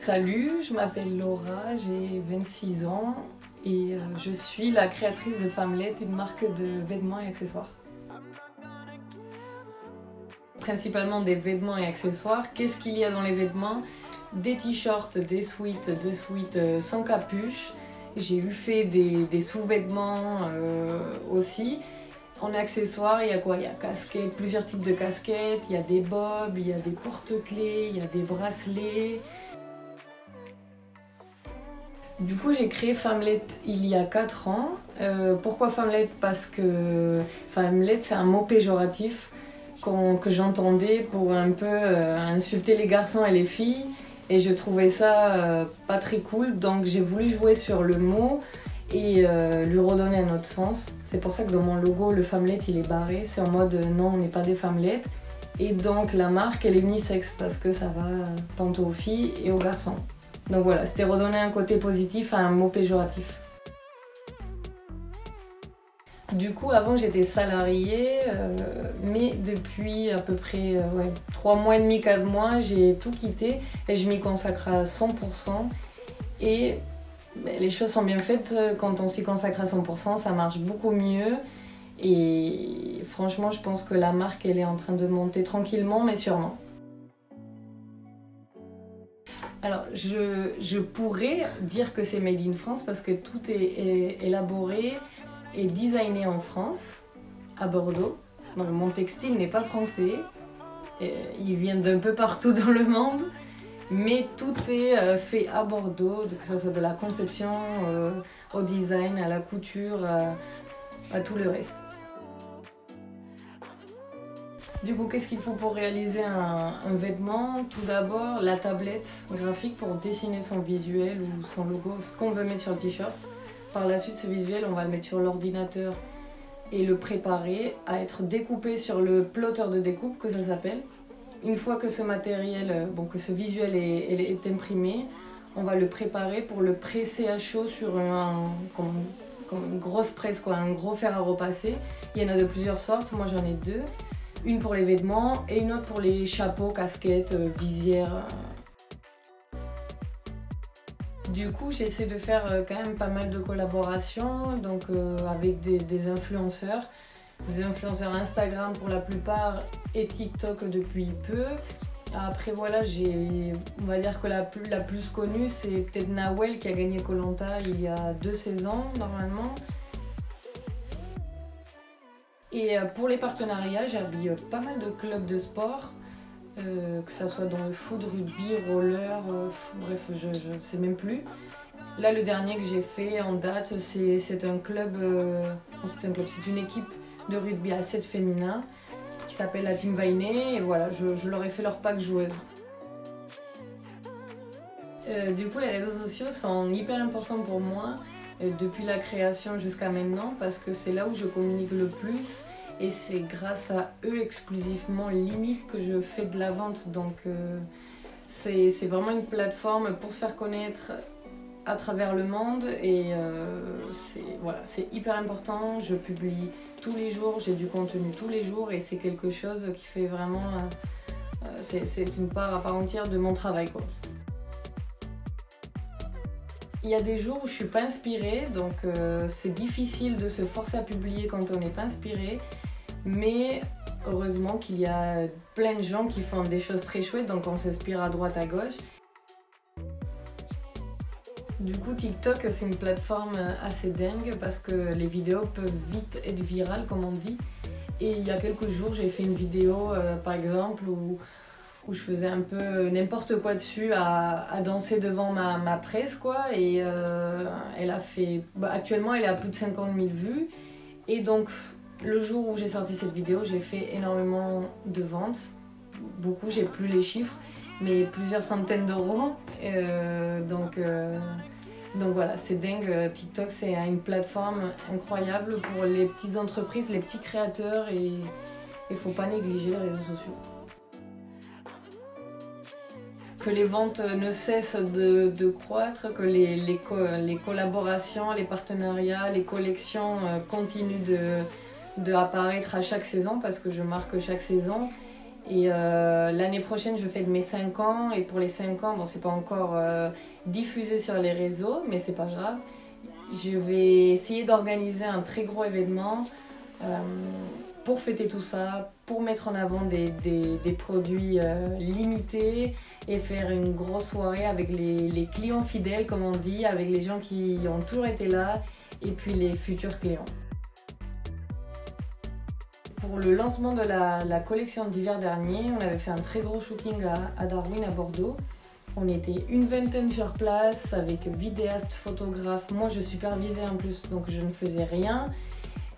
Salut, je m'appelle Laura, j'ai 26 ans et je suis la créatrice de Femmelet, une marque de vêtements et accessoires. Principalement des vêtements et accessoires. Qu'est-ce qu'il y a dans les vêtements? Des t-shirts, des sweats sans capuche. J'ai eu fait des sous-vêtements aussi. En accessoires, il y a quoi? Il y a casquettes, plusieurs types de casquettes, il y a des bobs, il y a des porte-clés, il y a des bracelets. Du coup, j'ai créé Femmelet il y a 4 ans. Pourquoi Femmelet? Parce que Femmelet, c'est un mot péjoratif que j'entendais pour un peu insulter les garçons et les filles. Et je trouvais ça pas très cool, donc j'ai voulu jouer sur le mot et lui redonner un autre sens. C'est pour ça que dans mon logo, le Femmelet, il est barré. C'est en mode non, on n'est pas des femmelettes. Et donc la marque, elle est unisexe parce que ça va tantôt aux filles et aux garçons. Donc voilà, c'était redonner un côté positif à un mot péjoratif. Du coup, avant j'étais salariée, mais depuis à peu près 3 mois et demi, 4 mois, j'ai tout quitté et je m'y consacre à 100%. Et les choses sont bien faites, quand on s'y consacre à 100%, ça marche beaucoup mieux. Et franchement, je pense que la marque, elle est en train de monter tranquillement, mais sûrement. Alors, je pourrais dire que c'est made in France parce que tout est élaboré et designé en France, à Bordeaux. Donc, mon textile n'est pas français, il vient d'un peu partout dans le monde, mais tout est fait à Bordeaux, que ce soit de la conception au design, à la couture, à tout le reste. Du coup, qu'est-ce qu'il faut pour réaliser un vêtement? Tout d'abord, la tablette graphique pour dessiner son visuel ou son logo, ce qu'on veut mettre sur le t-shirt. Par la suite, ce visuel, on va le mettre sur l'ordinateur et le préparer à être découpé sur le plotter de découpe, que ça s'appelle. Une fois que ce matériel, que ce visuel est imprimé, on va le préparer pour le presser à chaud sur comme une grosse presse, un gros fer à repasser. Il y en a de plusieurs sortes, moi j'en ai 2. Une pour les vêtements et une autre pour les chapeaux, casquettes, visières. Du coup, j'essaie de faire quand même pas mal de collaborations avec des influenceurs. Des influenceurs Instagram pour la plupart et TikTok depuis peu. Après voilà, on va dire que la plus connue, c'est peut-être Nawel qui a gagné Koh Lanta il y a 2 saisons normalement. Et pour les partenariats, j'habille pas mal de clubs de sport, que ça soit dans le foot, rugby, roller, bref, je sais même plus. Là, le dernier que j'ai fait en date, c'est une équipe de rugby à 7 féminin qui s'appelle la Team Vainé, et voilà, je leur ai fait leur pack joueuse. Du coup, les réseaux sociaux sont hyper importants pour moi depuis la création jusqu'à maintenant parce que c'est là où je communique le plus et c'est grâce à eux exclusivement limite que je fais de la vente. Donc c'est vraiment une plateforme pour se faire connaître à travers le monde et c'est hyper important. Je publie tous les jours, j'ai du contenu tous les jours et c'est quelque chose qui fait vraiment... c'est une part à part entière de mon travail, quoi. Il y a des jours où je suis pas inspirée, donc c'est difficile de se forcer à publier quand on n'est pas inspiré, mais heureusement qu'il y a plein de gens qui font des choses très chouettes, donc on s'inspire à droite à gauche. Du coup, TikTok, c'est une plateforme assez dingue parce que les vidéos peuvent vite être virales, comme on dit. Et il y a quelques jours, j'ai fait une vidéo, par exemple, où je faisais un peu n'importe quoi dessus, à danser devant ma presse, quoi. Et elle a fait... actuellement, elle est à plus de 50 000 vues. Et donc, le jour où j'ai sorti cette vidéo, j'ai fait énormément de ventes. Beaucoup, j'ai plus les chiffres, mais plusieurs centaines d'euros. Donc voilà, c'est dingue. TikTok, c'est une plateforme incroyable pour les petites entreprises, les petits créateurs, et il ne faut pas négliger les réseaux sociaux. Que les ventes ne cessent de croître, que les collaborations, les partenariats, les collections continuent d'apparaître à chaque saison, parce que je marque chaque saison. Et l'année prochaine, je fête mes 5 ans. Et pour les 5 ans, bon, c'est pas encore diffusé sur les réseaux, mais c'est pas grave. Je vais essayer d'organiser un très gros événement pour fêter tout ça, pour mettre en avant des produits limités et faire une grosse soirée avec les clients fidèles, comme on dit, avec les gens qui ont toujours été là et puis les futurs clients. Pour le lancement de la collection d'hiver dernier, on avait fait un très gros shooting à Darwin, à Bordeaux. On était une vingtaine sur place avec vidéastes, photographes. Moi, je supervisais en plus, donc je ne faisais rien.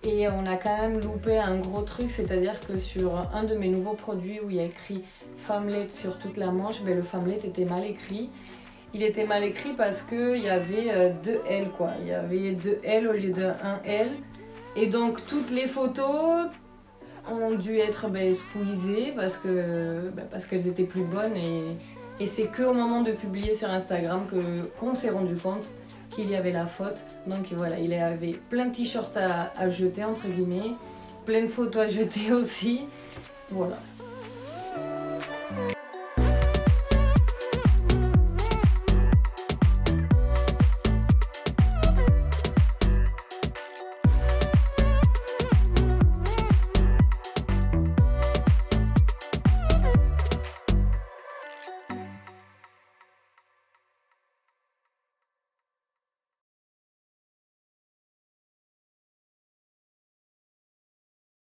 Et on a quand même loupé un gros truc, c'est-à-dire que sur un de mes nouveaux produits où il y a écrit Femmelette sur toute la manche, le Femmelette était mal écrit. Il était mal écrit parce qu'il y avait 2 L, quoi. Il y avait 2 L au lieu de 1 L. Et donc toutes les photos ont dû être squeezées parce qu'elles étaient plus bonnes. Et c'est qu'au moment de publier sur Instagram qu'on s'est rendu compte qu'il y avait la faute. Donc voilà, il y avait plein de t-shirts à jeter, entre guillemets, plein de photos à jeter aussi. Voilà.